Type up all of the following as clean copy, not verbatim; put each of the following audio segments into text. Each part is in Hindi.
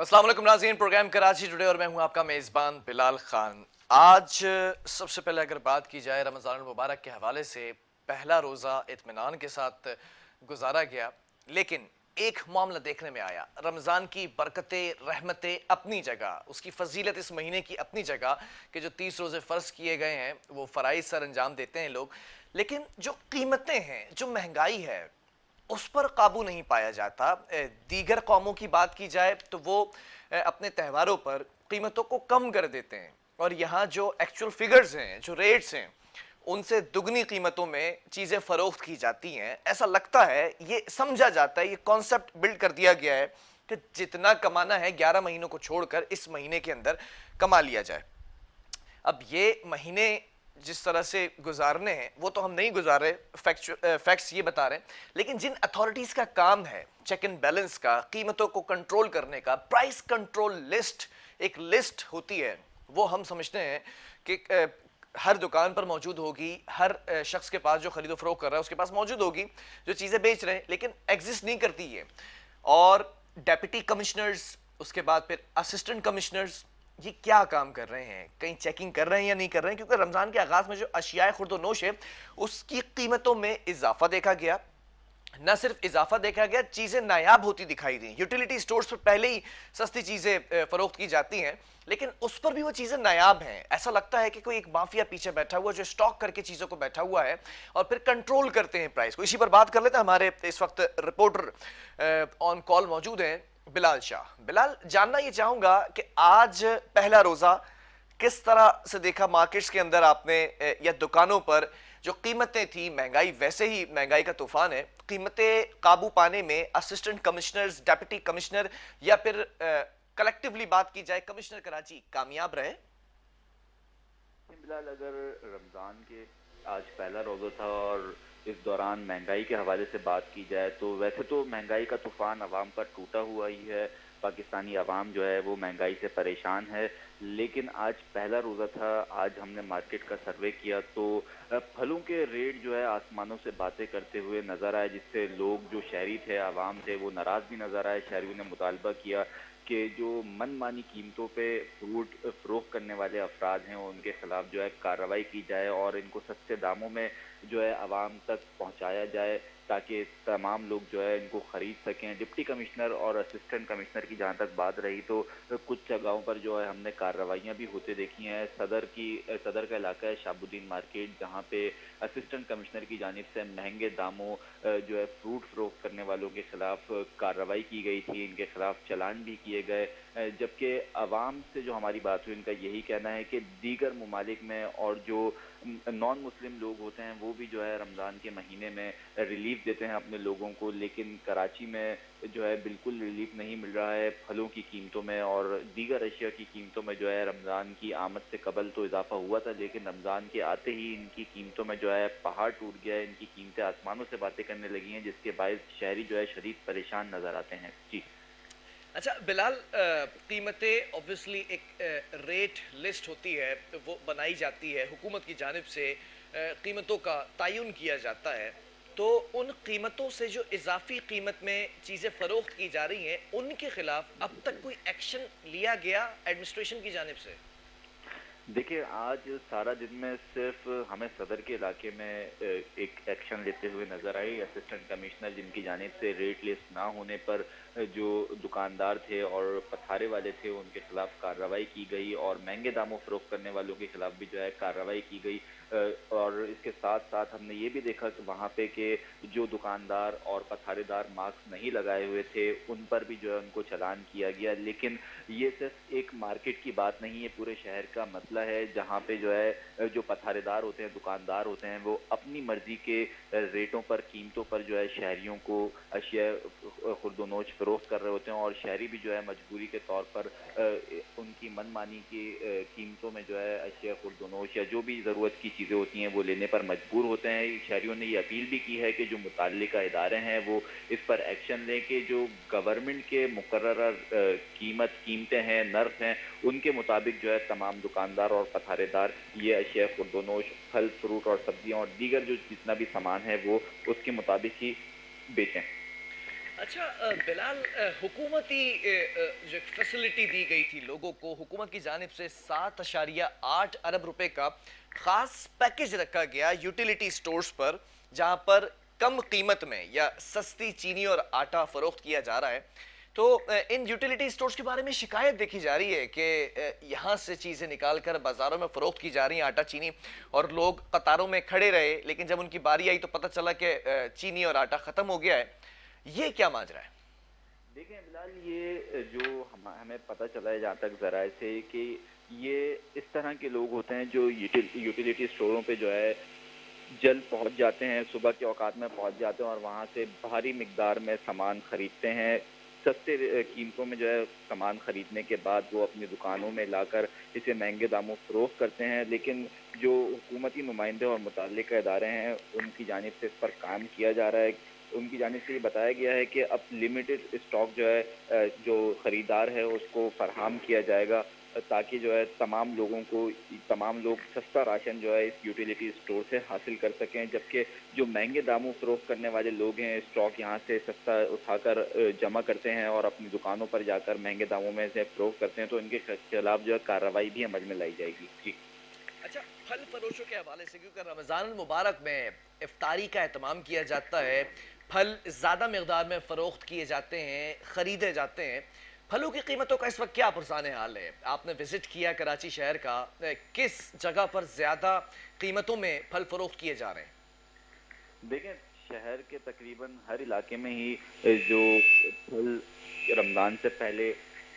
अस्सलाम वालेकुम नाज़रीन, प्रोग्राम कराची टुडे और मैं हूं आपका मेज़बान बिलाल खान। आज सबसे पहले अगर बात की जाए रमज़ान मुबारक के हवाले से, पहला रोज़ा इत्मीनान के साथ गुजारा गया, लेकिन एक मामला देखने में आया। रमज़ान की बरकतें, रहमतें अपनी जगह, उसकी फजीलत इस महीने की अपनी जगह कि जो 30 रोज़े फ़र्ज़ किए गए हैं वो फ़राइज़ सर अंजाम देते हैं लोग, लेकिन जो कीमतें हैं, जो महंगाई है, उस पर काबू नहीं पाया जाता। दीगर कौमों की बात की जाए तो वो अपने त्योहारों पर कीमतों को कम कर देते हैं, और यहाँ जो एक्चुअल फिगर्स हैं, जो रेट्स हैं, उनसे दुगनी कीमतों में चीज़ें फ़रोख्त की जाती हैं। ऐसा लगता है, ये समझा जाता है, ये कॉन्सेप्ट बिल्ड कर दिया गया है कि जितना कमाना है 11 महीनों को छोड़कर इस महीने के अंदर कमा लिया जाए। अब ये महीने जिस तरह से गुजारने हैं वो तो हम नहीं गुजार रहे, फैक्ट्स ये बता रहे हैं, लेकिन जिन अथॉरिटीज़ का काम है चेक एंड बैलेंस का, कीमतों को कंट्रोल करने का, प्राइस कंट्रोल लिस्ट, एक लिस्ट होती है, वो हम समझते हैं कि हर दुकान पर मौजूद होगी, हर शख्स के पास जो खरीदो फरोख्त कर रहा है उसके पास मौजूद होगी, जो चीज़ें बेच रहे हैं, लेकिन एग्जिस्ट नहीं करती है। और डेप्यूटी कमिश्नर्स, उसके बाद फिर असिस्टेंट कमिश्नर्स, ये क्या काम कर रहे हैं? कहीं चेकिंग कर रहे हैं या नहीं कर रहे हैं? क्योंकि रमज़ान के आगाज़ में जो अशियाए खुर्द-व-नोश है, उसकी कीमतों में इजाफा देखा गया। न सिर्फ इजाफा देखा गया, चीज़ें नायाब होती दिखाई दी। यूटिलिटी स्टोर्स पर पहले ही सस्ती चीज़ें फ़रोख्त की जाती हैं, लेकिन उस पर भी वो चीज़ें नायाब हैं। ऐसा लगता है कि कोई एक माफिया पीछे बैठा हुआ है, जो स्टॉक करके चीज़ों को बैठा हुआ है और फिर कंट्रोल करते हैं प्राइस को। इसी पर बात कर लेते हैं। हमारे इस वक्त रिपोर्टर ऑन कॉल मौजूद हैं, बिलाल शाह। बिलाल, जानना ये चाहूँगा कि आज पहला रोज़ा किस तरह से देखा मार्केट्स के अंदर आपने, या दुकानों पर जो कीमतें थी, महंगाई वैसे ही महंगाई का तूफान है, कीमतें काबू पाने में असिस्टेंट कमिश्नर्स, डेप्यूटी कमिश्नर या फिर कलेक्टिवली बात की जाए कमिश्नर कराची कामयाब रहे? बिलाल, अगर रमज़ान के आज पहला रोज़ा था और इस दौरान महंगाई के हवाले से बात की जाए तो वैसे तो महंगाई का तूफ़ान अवाम पर टूटा हुआ ही है। पाकिस्तानी अवाम जो है वो महंगाई से परेशान है, लेकिन आज पहला रोज़ा था। आज हमने मार्केट का सर्वे किया तो फलों के रेट जो है आसमानों से बातें करते हुए नज़र आए, जिससे लोग जो शहरी थे, अवाम थे, वो नाराज़ भी नज़र आए। शहरियों ने मुतालबा किया कि जो मनमानी कीमतों पे फ्रूट फ़रोख्त करने वाले अफराद हैं उनके ख़िलाफ़ जो है कार्रवाई की जाए और इनको सस्ते दामों में जो है आवाम तक पहुंचाया जाए, ताकि तमाम लोग जो है इनको ख़रीद सकें। डिप्टी कमिश्नर और असिस्टेंट कमिश्नर की जहां तक बात रही तो कुछ जगहों पर जो है हमने कार्रवाइयां भी होते देखी हैं। सदर का इलाका है शाहबुद्दीन मार्केट, जहां पे असिस्टेंट कमिश्नर की जानिब से महंगे दामों जो है फ्रूट फ़रोख्त करने वालों के ख़िलाफ़ कार्रवाई की गई थी, इनके ख़िलाफ़ चलान भी किए गए। जबकि आवाम से जो हमारी बात हुई, इनका यही कहना है कि दीगर ममालिक में और जो नॉन मुस्लिम लोग होते हैं वो भी जो है रमज़ान के महीने में रिलीफ देते हैं अपने लोगों को, लेकिन कराची में जो है बिल्कुल रिलीफ नहीं मिल रहा है। फलों की कीमतों में और दीगर अशिया की कीमतों में जो है रमज़ान की आमद से कबल तो इजाफा हुआ था, लेकिन रमज़ान के आते ही इनकी कीमतों में जो है पहाड़ टूट गया है। इनकी कीमतें आसमानों से बातें करने लगी हैं, जिसके बायस शहरी जो है शदीद परेशान नज़र आते हैं। जी। अच्छा बिलाल, कीमतें ऑब्वियसली एक रेट लिस्ट होती है, वो बनाई जाती है हुकूमत की जानिब से, कीमतों का तयन किया जाता है, तो उन कीमतों से जो इजाफी कीमत में चीज़ें फ़रोख्त की जा रही हैं, उनके ख़िलाफ़ अब तक कोई एक्शन लिया गया एडमिनिस्ट्रेशन की जानिब से? देखिए, आज सारा दिन में सिर्फ हमें सदर के इलाके में एक एक्शन लेते हुए नजर आई। असिस्टेंट कमिश्नर जिनकी जानिब से रेट लिस्ट ना होने पर जो दुकानदार थे और पथारे वाले थे उनके खिलाफ कार्रवाई की गई और महंगे दामों फरोख्त करने वालों के खिलाफ भी जो है कार्रवाई की गई। और इसके साथ साथ हमने ये भी देखा कि वहाँ पे कि जो दुकानदार और पथारेदार मास्क नहीं लगाए हुए थे उन पर भी जो है उनको चालान किया गया। लेकिन ये सिर्फ एक मार्केट की बात नहीं है, पूरे शहर का मसला है, जहाँ पे जो है जो पथारेदार होते हैं, दुकानदार होते हैं, वो अपनी मर्जी के रेटों पर, कीमतों पर जो है शहरियों को अशिया खुर्दोनोश फरोख्त कर रहे होते हैं और शहरी भी जो है मजबूरी के तौर पर उनकी मनमानी की कीमतों में जो है अशिया खुर्दोनोश या जो भी ज़रूरत की चीज़ें होती हैं वो लेने पर मजबूर होते हैं। शहरियों ने ये अपील भी की है कि जो मुतल्लिका इदारे हैं वो इस पर एक्शन लें कि जो गवर्नमेंट के मुकर्रर कीमतें हैं, नर्ख हैं, उनके मुताबिक जो है तमाम दुकानदार और पथारेदार ये अशिया खुर्दोनोश, फल फ्रूट और सब्जियां और दीगर जो जितना भी सामान है वो उसके मुताबिक ही बेचें। अच्छा बिलाल, हुकूमती जो फैसिलिटी दी गई थी लोगों को हुकूमत की जानिब से 7.8 अरब रुपए का खास पैकेज रखा गया यूटिलिटी स्टोर्स पर, जहां पर कम कीमत में या सस्ती चीनी और आटा फरोख्त किया जा रहा है। तो इन यूटिलिटी स्टोर्स के बारे में शिकायत देखी जा रही है कि यहाँ से चीज़ें निकाल कर बाजारों में फरोख्त की जा रही हैं, आटा चीनी, और लोग कतारों में खड़े रहे, लेकिन जब उनकी बारी आई तो पता चला कि चीनी और आटा ख़त्म हो गया है। ये क्या माजरा है? देखें बिलाल, ये जो हमें पता चला है जहाँ तक ज़राए से कि ये इस तरह के लोग होते हैं जो यूटिलिटी स्टोरों पे जो है जल्द पहुंच जाते हैं, सुबह के औकात में पहुंच जाते हैं और वहां से भारी मिकदार में सामान खरीदते हैं। सस्ते कीमतों में जो है सामान खरीदने के बाद वो अपनी दुकानों में लाकर इसे महंगे दामों फरोख्त करते हैं। लेकिन जो हुकूमती नुमाइंदे और मुतल्लिका इदारे हैं उनकी जानिब से इस पर काम किया जा रहा है। उनकी जानिब से ये बताया गया है कि अब लिमिटेड स्टॉक जो है जो ख़रीदार है उसको फराहम किया जाएगा, ताकि जो है तमाम लोग सस्ता राशन जो है इस यूटिलिटी स्टोर से हासिल कर सकें। जबकि जो महंगे दामों फरोख्त करने वाले लोग हैं, स्टॉक यहाँ से सस्ता उठाकर जमा करते हैं और अपनी दुकानों पर जाकर महंगे दामों में से फरोख्त करते हैं, तो इनके खिलाफ जो है कार्रवाई भी अमल में लाई जाएगी। जी। अच्छा, फल फरोशों के हवाले से, क्योंकि रमज़ान मुबारक में इफ्तारी का एहतमाम किया जाता है, फल ज़्यादा मकदार में फ़रोख्त किए जाते हैं, ख़रीदे जाते हैं। फलों की कीमतों का इस वक्त क्या पुरसान हाल है? आपने विज़िट किया कराची शहर का, किस जगह पर ज़्यादा कीमतों में फल फ़रोख्त किए जा रहे हैं? देखें, शहर के तकरीबन हर इलाके में ही जो फल रमज़ान से पहले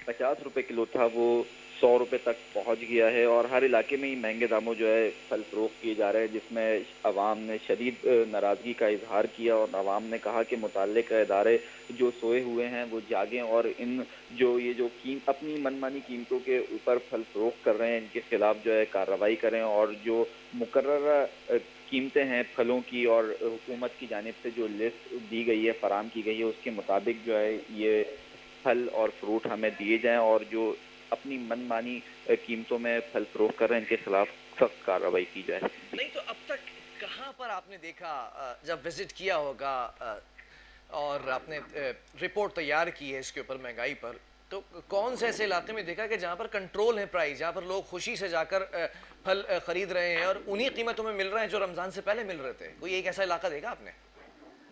50 रुपए किलो था वो 100 रुपए तक पहुंच गया है और हर इलाके में ही महंगे दामों जो है फल फरोख्त किए जा रहे हैं, जिसमें अवाम ने शदीद नाराज़गी का इजहार किया और अवाम ने कहा कि मुतल्लिका इदारे जो सोए हुए हैं वो जागें और इन जो अपनी मनमानी कीमतों के ऊपर फल फरोख्त कर रहे हैं इनके खिलाफ जो है कार्रवाई करें और जो मुकर्ररा कीमतें हैं फलों की और हुकूमत की जानिब से जो लिस्ट दी गई है, फराहम की गई है, उसके मुताबिक जो है ये फल और फ्रूट हमें दिए जाएं और जो अपनी मनमानी कीमतों में फल फरोख्त कर रहे हैं इनके खिलाफ सख्त कार्रवाई की जाए। नहीं तो अब तक कहाँ पर आपने देखा, जब विज़िट किया होगा और आपने रिपोर्ट तैयार की है इसके ऊपर महंगाई पर, तो कौन से ऐसे इलाके में देखा कि जहाँ पर कंट्रोल है प्राइस, जहाँ पर लोग खुशी से जाकर फल खरीद रहे हैं और उन्हीं कीमतों में मिल रहे हैं जो रमज़ान से पहले मिल रहे थे? कोई एक ऐसा इलाका देखा आपने?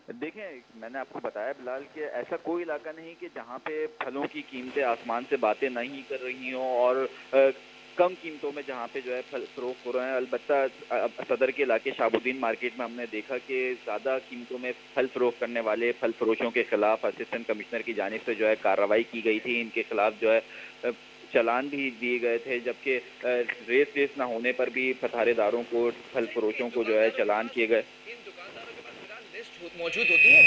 देखें, मैंने आपको बताया बिलाल कि ऐसा कोई इलाका नहीं कि जहाँ पे फलों की कीमतें आसमान से बातें नहीं कर रही हों और कम कीमतों में जहाँ पे जो है फल फरोख्त हो रहे हैं। अलबत्ता सदर के इलाके शाहबुद्दीन मार्केट में हमने देखा कि ज़्यादा कीमतों में फल फरोख्त करने वाले फल फरोशों के खिलाफ असिस्टेंट कमिश्नर की जानिब से जो है कार्रवाई की गई थी। इनके खिलाफ जो है चालान भी दिए गए थे, जबकि रेस ना होने पर भी पथारेदारों को फल फरोशों को जो है चालान किए गए। इन दुकानदारों के पास फिलहाल लिस्ट मौजूद होती है?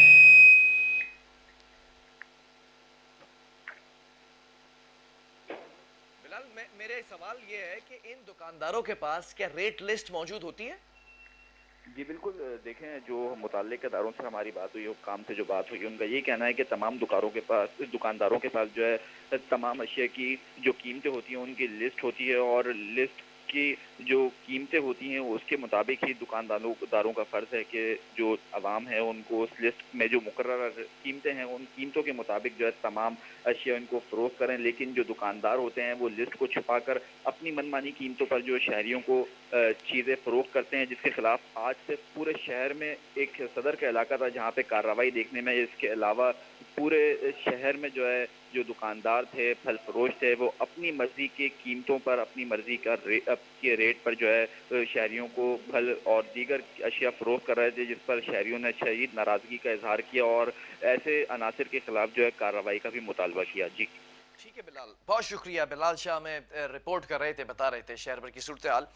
फिलहाल मेरे सवाल ये है कि इन दुकानदारों के पास क्या रेट लिस्ट मौजूद होती है? जी बिल्कुल, देखें, जो मुतल्लिक़ इदारों से हमारी बात हुई, हुक्काम से जो बात हुई, उनका ये कहना है कि तमाम दुकानदारों के पास जो है तमाम अशिया की जो कीमतें होती हैं उनकी लिस्ट होती है और लिस्ट की जो कीमतें होती हैं उसके मुताबिक ही दुकानदारों का फ़र्ज़ है कि जो अवाम है उनको उस लिस्ट में जो मुकर्रर कीमतें हैं उन कीमतों के मुताबिक जो है तमाम अशिया इनको फ़रोख्त करें। लेकिन जो दुकानदार होते हैं वो लिस्ट को छुपाकर अपनी मनमानी कीमतों पर जो शहरियों को चीज़ें फ़रोख्त करते हैं, जिसके खिलाफ आज से पूरे शहर में एक सदर का इलाका था जहाँ पे कार्रवाई देखने में। इसके अलावा पूरे शहर में जो है जो दुकानदार थे, फल फरोश थे, वो अपनी मर्जी की कीमतों पर, अपनी मर्जी के रेट पर जो है शहरियों को फल और दीगर अशिया फरोख्त कर रहे थे, जिस पर शहरियों ने शदीद नाराज़गी का इजहार किया और ऐसे अनासर के खिलाफ जो है कार्रवाई का भी मुतालबा किया। जी ठीक है बिलाल, बहुत शुक्रिया। बिलाल शाह में रिपोर्ट कर रहे थे, बता रहे थे शहर भर की सूरत हाल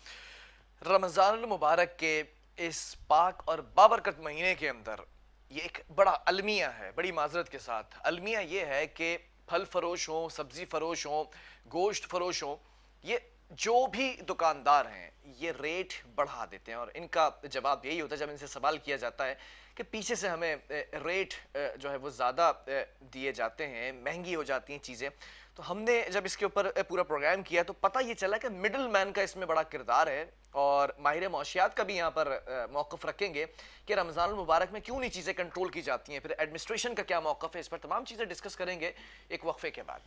रमज़ान मुबारक के इस पाक और बाबरकत महीने के अंदर। ये एक बड़ा अलमिया है, बड़ी माजरत के साथ अलमिया ये है कि फल फरोश हों, सब्ज़ी फरोश हों, गोश्त फरोश हों, ये जो भी दुकानदार हैं ये रेट बढ़ा देते हैं और इनका जवाब यही होता है जब इनसे सवाल किया जाता है कि पीछे से हमें रेट जो है वो ज़्यादा दिए जाते हैं, महंगी हो जाती हैं चीज़ें, तो हमने जब इसके ऊपर पूरा प्रोग्राम किया तो पता ये चला कि मिडिल मैन का इसमें बड़ा किरदार है, और माहिर मौशियात का भी यहाँ पर मौक़िफ़ रखेंगे कि रमज़ान मुबारक में क्यों नहीं चीज़ें कंट्रोल की जाती हैं, फिर एडमिनिस्ट्रेशन का क्या मौक़िफ़ है, इस पर तमाम चीज़ें डिस्कस करेंगे एक वक्फे के बाद।